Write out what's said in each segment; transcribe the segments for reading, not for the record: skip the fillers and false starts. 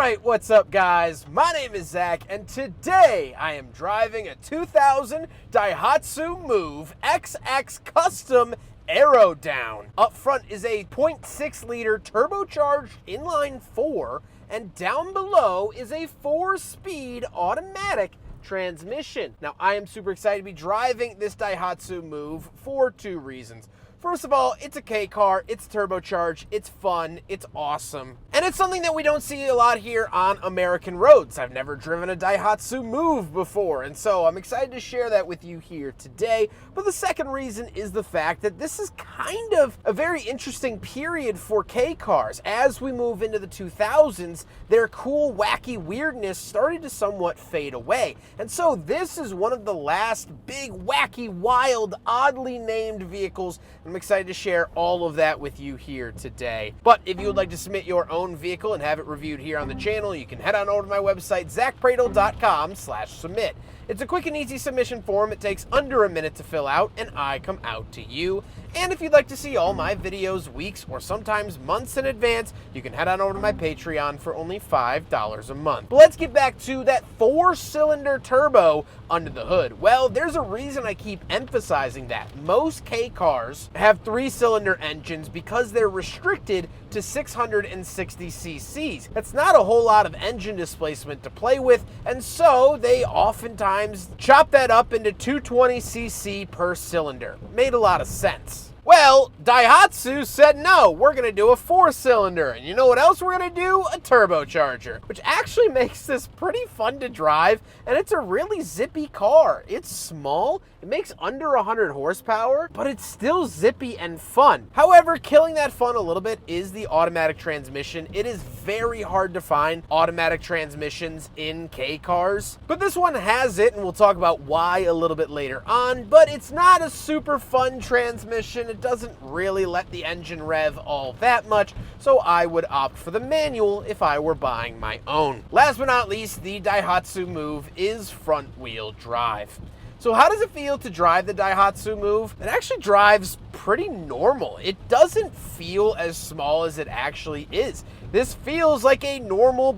Alright, what's up guys? My name is Zach, and today I am driving a 2000 Daihatsu Move XX Custom Aero down. Up front is a 0.6 liter turbocharged inline 4, and down below is a 4-speed automatic transmission. Now, I am super excited to be driving this Daihatsu Move for two reasons. First of all, it's a K car, it's turbocharged, it's fun, it's awesome. And it's something that we don't see a lot here on American roads. I've never driven a Daihatsu Move before, and so I'm excited to share that with you here today. But the second reason is the fact that this is kind of a very interesting period for K cars. As we move into the 2000s, their cool, wacky weirdness started to somewhat fade away. And so this is one of the last big, wacky, wild, oddly named vehicles. I'm excited to share all of that with you here today. But if you would like to submit your own vehicle and have it reviewed here on the channel, you can head on over to my website, zackpradel.com/submit. It's a quick and easy submission form. It takes under a minute to fill out, and I come out to you. And if you'd like to see all my videos weeks or sometimes months in advance, you can head on over to my Patreon for only $5 a month. But let's get back to that 4-cylinder turbo under the hood. Well, there's a reason I keep emphasizing that. Most K cars have 3-cylinder engines because they're restricted to 660 cc's. That's not a whole lot of engine displacement to play with, and so they oftentimes chop that up into 220 cc per cylinder. Made a lot of sense. Well, Daihatsu said no, we're gonna do a 4-cylinder, and you know what else we're gonna do? A turbocharger, which actually makes this pretty fun to drive, and it's a really zippy car. It's small, it makes under 100 horsepower, but it's still zippy and fun. However, killing that fun a little bit is the automatic transmission. It is very hard to find automatic transmissions in K cars, but this one has it, and we'll talk about why a little bit later on, but it's not a super fun transmission. It doesn't really let the engine rev all that much, so I would opt for the manual if I were buying my own. Last but not least, the Daihatsu Move is front-wheel drive. So how does it feel to drive the Daihatsu Move? It actually drives pretty normal. It doesn't feel as small as it actually is. This feels like a normal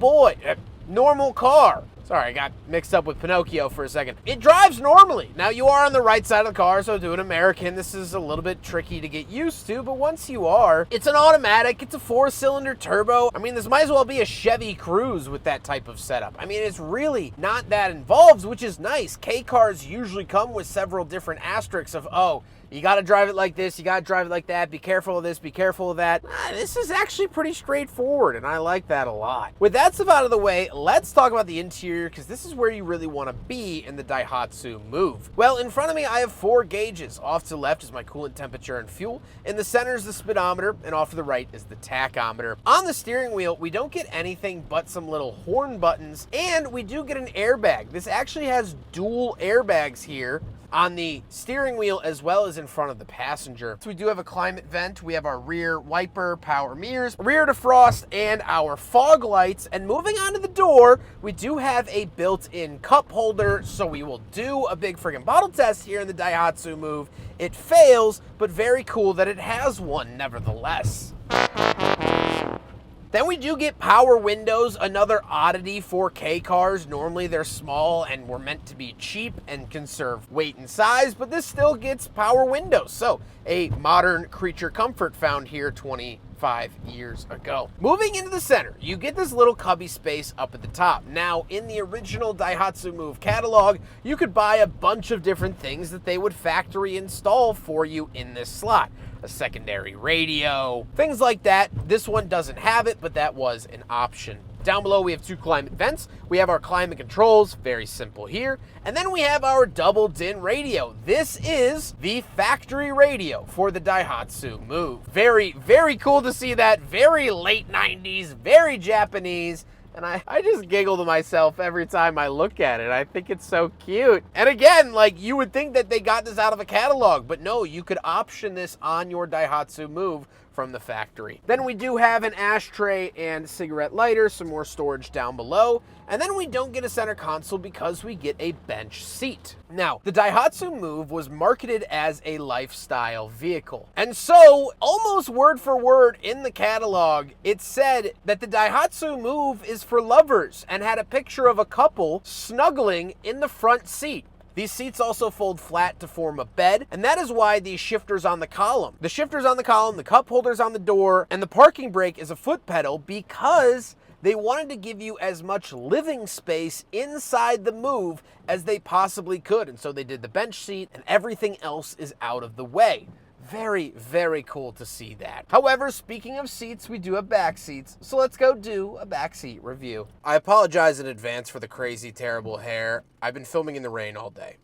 car. Sorry, I got mixed up with Pinocchio for a second. It drives normally. Now, you are on the right side of the car, so to an American, this is a little bit tricky to get used to, but once you are, it's an automatic, it's a 4-cylinder turbo. I mean, this might as well be a Chevy Cruze with that type of setup. I mean, it's really not that involved, which is nice. K cars usually come with several different asterisks of, oh, you gotta drive it like this, you gotta drive it like that, be careful of this, be careful of that. This is actually pretty straightforward, and I like that a lot. With that stuff out of the way, let's talk about the interior, because this is where you really wanna be in the Daihatsu Move. Well, in front of me, I have 4 gauges. Off to the left is my coolant temperature and fuel. In the center is the speedometer, and off to the right is the tachometer. On the steering wheel, we don't get anything but some little horn buttons, and we do get an airbag. This actually has dual airbags here on the steering wheel as well as in front of the passenger. So we do have a climate vent, we have our rear wiper, power mirrors, rear defrost, and our fog lights. And moving on to the door, we do have a built-in cup holder, so we will do a big friggin' bottle test here in the Daihatsu Move. It fails, but very cool that it has one nevertheless. Then we do get power windows, another oddity for K cars. Normally they're small and were meant to be cheap and conserve weight and size, but this still gets power windows. So a modern creature comfort found here 25 years ago. Moving into the center, you get this little cubby space up at the top. Now, in the original Daihatsu Move catalog, you could buy a bunch of different things that they would factory install for you in this slot. A secondary radio, things like that. This one doesn't have it, but that was an option. Down below, we have 2 climate vents. We have our climate controls, very simple here. And then we have our double DIN radio. This is the factory radio for the Daihatsu Move. Very, very cool to see that. Very late 90s, very Japanese. And I just giggle to myself every time I look at it. I think it's so cute. And again, like, you would think that they got this out of a catalog, but no, you could option this on your Daihatsu Move from the factory. Then we do have an ashtray and cigarette lighter, some more storage down below. And then we don't get a center console because we get a bench seat. Now, the Daihatsu Move was marketed as a lifestyle vehicle. And so, almost word for word in the catalog, it said that the Daihatsu Move is for lovers and had a picture of a couple snuggling in the front seat. These seats also fold flat to form a bed, and that is why these shifters on the column. The shifters on the column, the cup holders on the door, and the parking brake is a foot pedal because they wanted to give you as much living space inside the Move as they possibly could. And so they did the bench seat, and everything else is out of the way. Very, very cool to see that. However, speaking of seats, we do have back seats, so let's go do a back seat review. I apologize in advance for the crazy, terrible hair. I've been filming in the rain all day.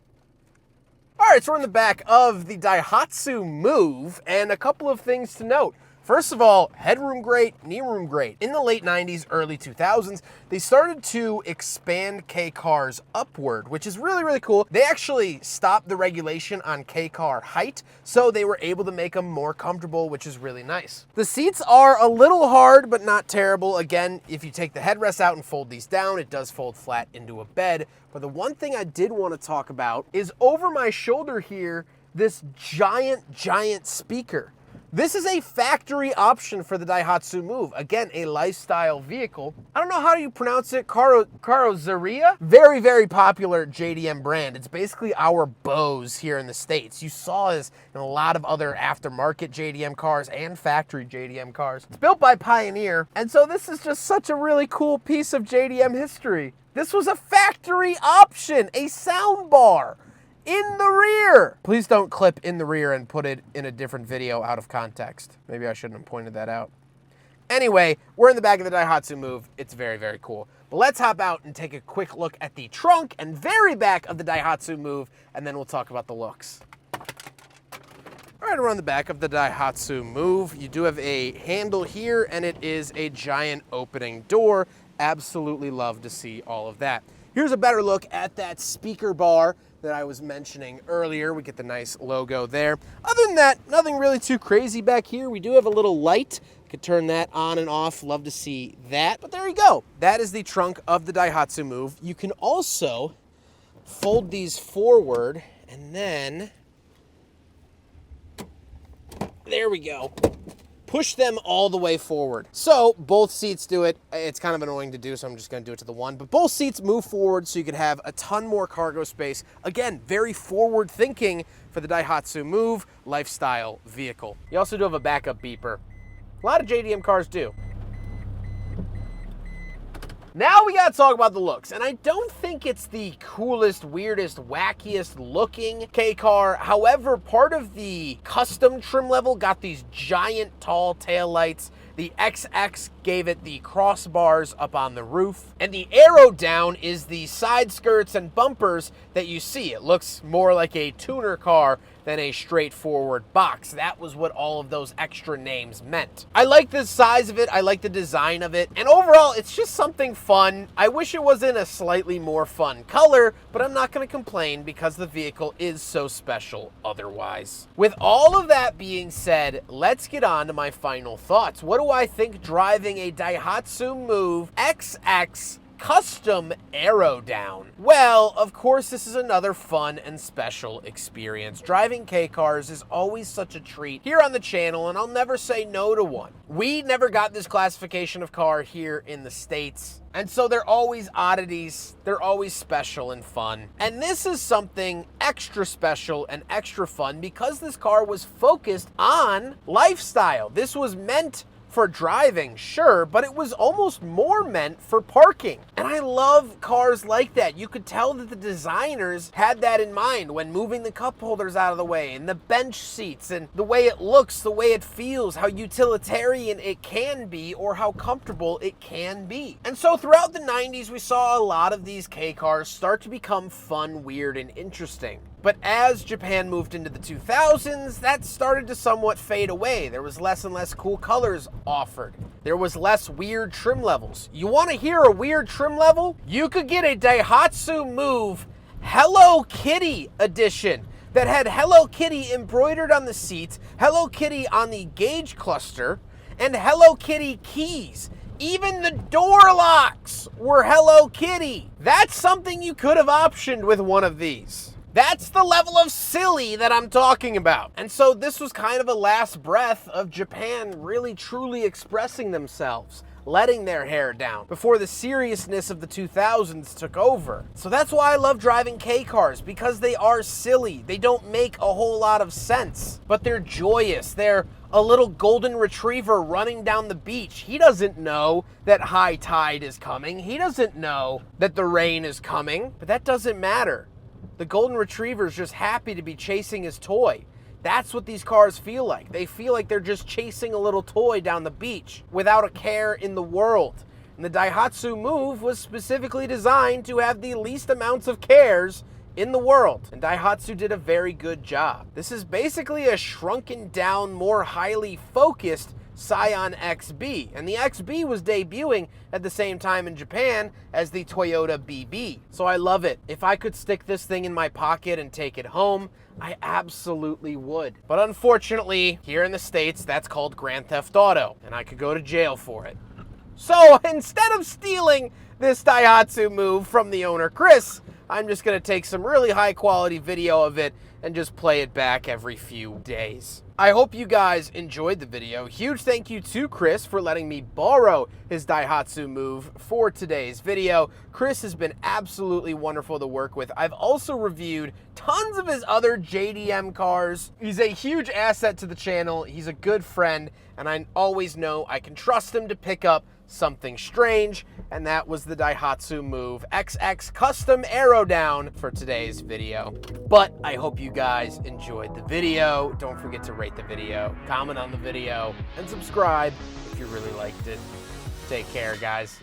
All right, so we're in the back of the Daihatsu Move, and a couple of things to note. First of all, headroom great, knee room great. In the late 90s, early 2000s, they started to expand K cars upward, which is really, really cool. They actually stopped the regulation on K car height, so they were able to make them more comfortable, which is really nice. The seats are a little hard, but not terrible. Again, if you take the headrests out and fold these down, it does fold flat into a bed. But the one thing I did want to talk about is over my shoulder here, this giant speaker. This is a factory option for the Daihatsu Move. Again, a lifestyle vehicle. I don't know how you pronounce it, Carrozzeria? Very, very popular JDM brand. It's basically our Bose here in the States. You saw this in a lot of other aftermarket JDM cars and factory JDM cars. It's built by Pioneer, and so this is just such a really cool piece of JDM history. This was a factory option, a sound bar in the rear. Please don't clip in the rear and put it in a different video out of context. Maybe I shouldn't have pointed that out. Anyway, we're in the back of the Daihatsu Move. It's very, very cool. But let's hop out and take a quick look at the trunk and very back of the Daihatsu Move, and then we'll talk about the looks. All right, we're on the back of the Daihatsu Move. You do have a handle here, and it is a giant opening door. Absolutely love to see all of that. Here's a better look at that speaker bar that I was mentioning earlier. We get the nice logo there. Other than that, nothing really too crazy back here. We do have a little light. You could turn that on and off. Love to see that. But there you go. That is the trunk of the Daihatsu Move. You can also fold these forward, and then there we go. Push them all the way forward. So both seats do it. It's kind of annoying to do, so I'm just gonna do it to the one, but both seats move forward so you could have a ton more cargo space. Again, very forward thinking for the Daihatsu Move lifestyle vehicle. You also do have a backup beeper. A lot of JDM cars do. Now we gotta talk about the looks, and I don't think it's the coolest, weirdest, wackiest looking K car. However, part of the custom trim level got these giant tall taillights. The XX gave it the crossbars up on the roof, and the Aero down is the side skirts and bumpers that you see. It looks more like a tuner car than a straightforward box. That was what all of those extra names meant. I like the size of it, I like the design of it, and overall, it's just something fun. I wish it was in a slightly more fun color, but I'm not gonna complain because the vehicle is so special otherwise. With all of that being said, let's get on to my final thoughts. What do I think driving a Daihatsu Move XX custom Aero down? Well, of course, this is another fun and special experience. Driving K cars is always such a treat here on the channel, and I'll never say no to one. We never got this classification of car here in the States, and so they're always oddities, they're always special and fun. And this is something extra special and extra fun because this car was focused on lifestyle. This was meant for driving, sure, but it was almost more meant for parking. And I love cars like that. You could tell that the designers had that in mind when moving the cup holders out of the way and the bench seats and the way it looks, the way it feels, how utilitarian it can be or how comfortable it can be. And so throughout the 90s, we saw a lot of these K cars start to become fun, weird, and interesting. But as Japan moved into the 2000s, that started to somewhat fade away. There was less and less cool colors offered. There was less weird trim levels. You want to hear a weird trim level? You could get a Daihatsu Move Hello Kitty edition that had Hello Kitty embroidered on the seats, Hello Kitty on the gauge cluster, and Hello Kitty keys. Even the door locks were Hello Kitty. That's something you could have optioned with one of these. That's the level of silly that I'm talking about. And so this was kind of a last breath of Japan really truly expressing themselves, letting their hair down before the seriousness of the 2000s took over. So that's why I love driving K cars, because they are silly. They don't make a whole lot of sense, but they're joyous. They're a little golden retriever running down the beach. He doesn't know that high tide is coming. He doesn't know that the rain is coming, but that doesn't matter. The golden retriever is just happy to be chasing his toy. That's what these cars feel like. They feel like they're just chasing a little toy down the beach without a care in the world. And the Daihatsu Move was specifically designed to have the least amounts of cares in the world. And Daihatsu did a very good job. This is basically a shrunken down, more highly focused Scion XB. And the XB was debuting at the same time in Japan as the Toyota BB. So I love it. If I could stick this thing in my pocket and take it home, I absolutely would. But unfortunately, here in the States, that's called Grand Theft Auto, and I could go to jail for it. So instead of stealing this Daihatsu Move from the owner, Chris, I'm just gonna take some really high quality video of it and just play it back every few days. I hope you guys enjoyed the video. Huge thank you to Chris for letting me borrow his Daihatsu Move for today's video. Chris has been absolutely wonderful to work with. I've also reviewed tons of his other JDM cars. He's a huge asset to the channel. He's a good friend, and I always know I can trust him to pick up something strange, and that was the Daihatsu Move XX Custom Aero down for today's video. But I hope you guys enjoyed the video. Don't forget to rate the video, comment on the video, and subscribe if you really liked it. Take care, guys.